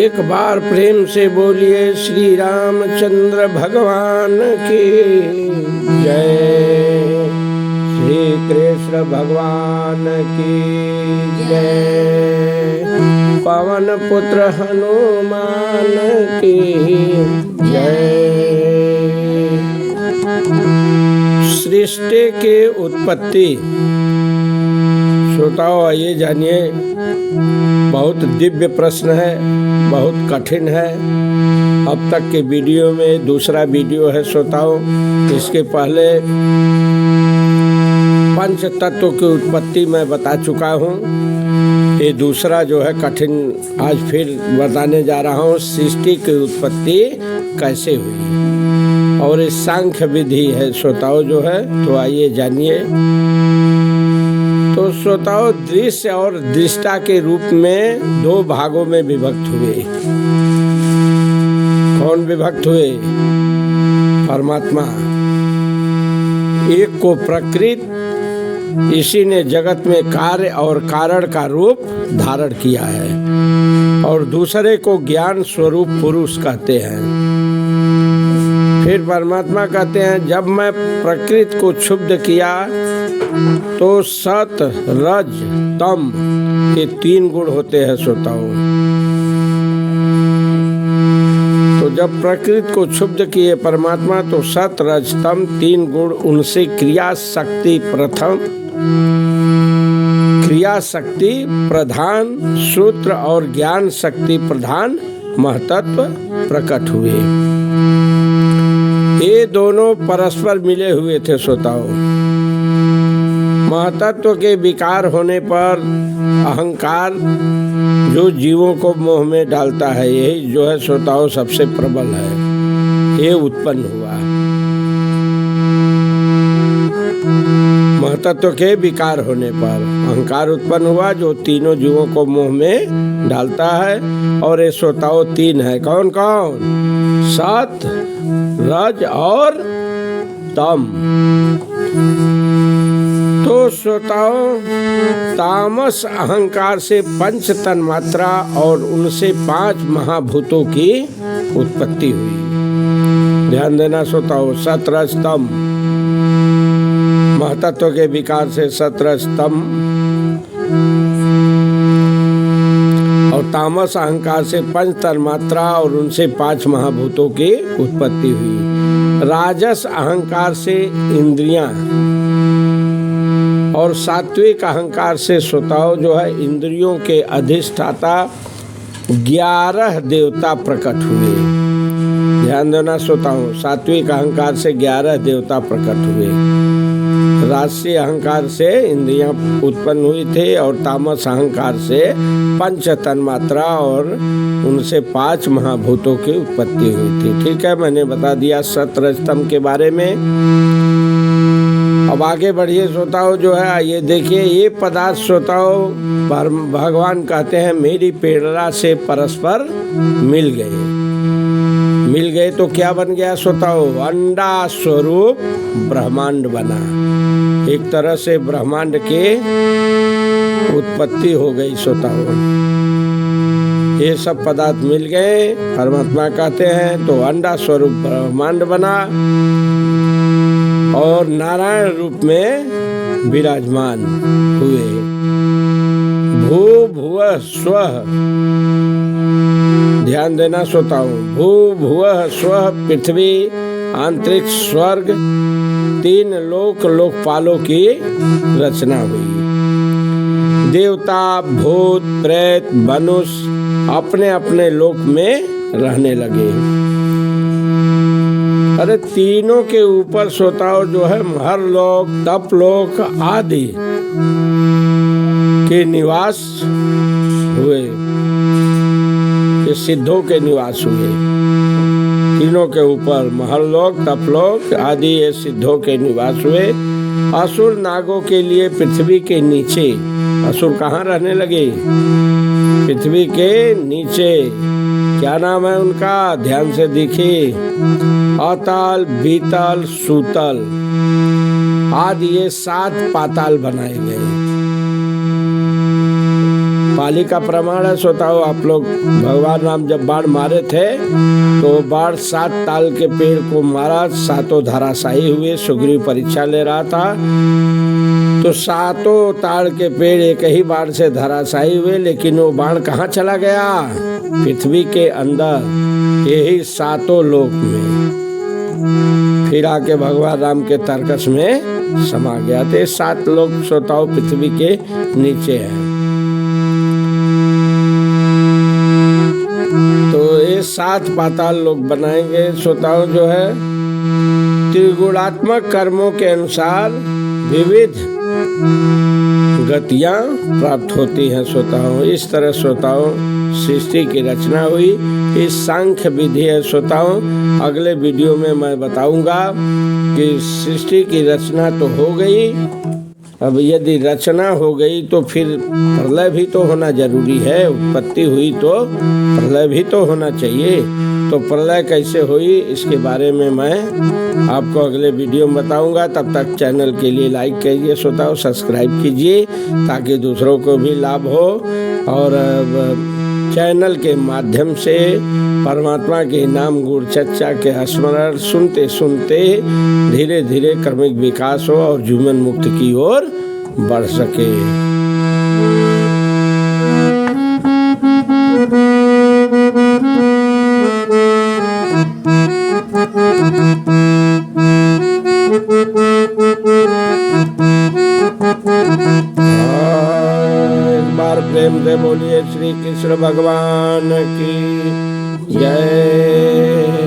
एक बार प्रेम से बोलिए श्री रामचंद्र भगवान की जय, श्री कृष्ण भगवान की जय, पवन पुत्र हनुमान की जय। सृष्टि की उत्पत्ति। श्रोताओ आइए जानिए, बहुत दिव्य प्रश्न है, बहुत कठिन है। अब तक के वीडियो में दूसरा वीडियो है श्रोताओ। इसके पहले पंच तत्व की उत्पत्ति मैं बता चुका हूँ। ये दूसरा जो है कठिन आज फिर बताने जा रहा हूँ, सृष्टि की उत्पत्ति कैसे हुई। और ये सांख्य विधि है श्रोताओ जो है, तो आइए जानिए। तो श्रोताओ दृश्य और दृष्टा के रूप में दो भागों में विभक्त हुए। कौन विभक्त हुए? परमात्मा। एक को प्रकृति, इसी ने जगत में कार्य और कारण का रूप धारण किया है, और दूसरे को ज्ञान स्वरूप पुरुष कहते हैं। फिर परमात्मा कहते हैं, जब मैं प्रकृति को क्षुब्ध किया तो सत रज तम ये तीन गुण होते हैं श्रोताओं। तो जब प्रकृति को क्षुब्ध किए परमात्मा तो सत रज तम तीन गुण, उनसे क्रिया शक्ति प्रथम, क्रिया शक्ति प्रधान सूत्र और ज्ञान शक्ति प्रधान महतत्व प्रकट हुए। ये दोनों परस्पर मिले हुए थे श्रोताओ। महतत्व के विकार होने पर अहंकार जो जीवों को मोह में डालता है, यही जो है श्रोताओं सबसे प्रबल है, ये उत्पन्न हुआ। महतत्व के विकार होने पर अहंकार उत्पन्न हुआ, जो तीनों जीवों को मोह में डालता है। और ये श्रोताओं तीन है। कौन कौन? सत रज और तम। तो श्रोताओं तामस अहंकार से पंच तन्मात्रा और उनसे पांच महाभूतों की उत्पत्ति हुई। ध्यान देना श्रोताओं, सत रज तम। महतत्व के विकार से सत रज तम और तामस अहंकार से पंच तन्मात्रा और उनसे पांच महाभूतों की उत्पत्ति हुई। राजस अहंकार से इंद्रियां और सात्विक अहंकार से श्रोताओं जो है इंद्रियों के अधिष्ठाता 11 देवता प्रकट हुए। ध्यान देना श्रोताओं, सात्विक अहंकार से 11 देवता प्रकट हुए। राजसी अहंकार से इंद्रियां उत्पन्न हुई थी और तामस अहंकार से पंच तन्मात्रा और उनसे 5 महाभूतों की उत्पत्ति हुई थी। ठीक है, मैंने बता दिया सत रज तम के बारे में। अब आगे बढ़िए श्रोताओं जो है, ये देखिए ये पदार्थ श्रोताओं भगवान कहते हैं मेरी प्रेरणा से परस्पर मिल गए। मिल गए तो क्या बन गया श्रोताओं? अंडा स्वरूप ब्रह्मांड बना। एक तरह से ब्रह्मांड के उत्पत्ति हो गई श्रोताओं। ये सब पदार्थ मिल गए, परमात्मा कहते हैं, तो अंडा स्वरूप ब्रह्मांड बना और नारायण रूप में विराजमान हुए। भू भुवः स्वः। ध्यान देना श्रोताओं, भू भुवः स्वः पृथ्वी अंतरिक्ष स्वर्ग, 3 लोक लोकपालों की रचना हुई। देवता भूत प्रेत मनुष्य अपने अपने लोक में रहने लगे। अरे तीनों के ऊपर श्रोताओं जो है हर लोक तप लोक आदि के निवास हुए। ये सिद्धों के निवास हुए। तीनों के ऊपर महललोक तपलोक आदि ये सिद्धों के निवास हुए। असुर नागों के लिए पृथ्वी के नीचे, असुर कहाँ रहने लगे? पृथ्वी के नीचे। क्या नाम है उनका? ध्यान से देखिए, अतल बीतल सूतल आदि ये 7 पाताल बनाए गए। बाली का प्रमाण है श्रोताओं। आप लोग भगवान राम जब बाण मारे थे तो बाण 7 ताल के पेड़ को मारा, 7 धराशायी हुए। सुग्रीव परीक्षा ले रहा था तो 7 ताड़ के पेड़ एक ही बाण से धराशायी हुए, लेकिन वो बाण कहाँ चला गया? पृथ्वी के अंदर, यही 7 लोक में। फिर आके भगवान राम के तरकस में समा गया। तो 7 लोक श्रोताओं पृथ्वी के नीचे है। तो ये 7 पाताल लोक बनाएंगे श्रोताओं। जो है त्रिगुणात्मक कर्मों के अनुसार विविध गतियां प्राप्त होती हैं श्रोताओं। इस तरह श्रोताओं सृष्टि की रचना हुई। इस सांख्य विधि है श्रोताओं। अगले वीडियो में मैं बताऊंगा कि सृष्टि की रचना तो हो गई, अब यदि रचना हो गई तो फिर प्रलय भी तो होना जरूरी है। उत्पत्ति हुई तो प्रलय भी तो होना चाहिए। तो प्रलय कैसे हुई इसके बारे में मैं आपको अगले वीडियो में बताऊंगा। तब तक चैनल के लिए लाइक कीजिए श्रोताओं, सब्सक्राइब कीजिए ताकि दूसरों को भी लाभ हो। और चैनल के माध्यम से परमात्मा के नाम गुण चर्चा के स्मरण सुनते सुनते धीरे धीरे क्रमिक विकास हो और जीवन मुक्ति की ओर बढ़ सके। एक बार प्रेम से बोलिए श्री कृष्ण भगवान की जय।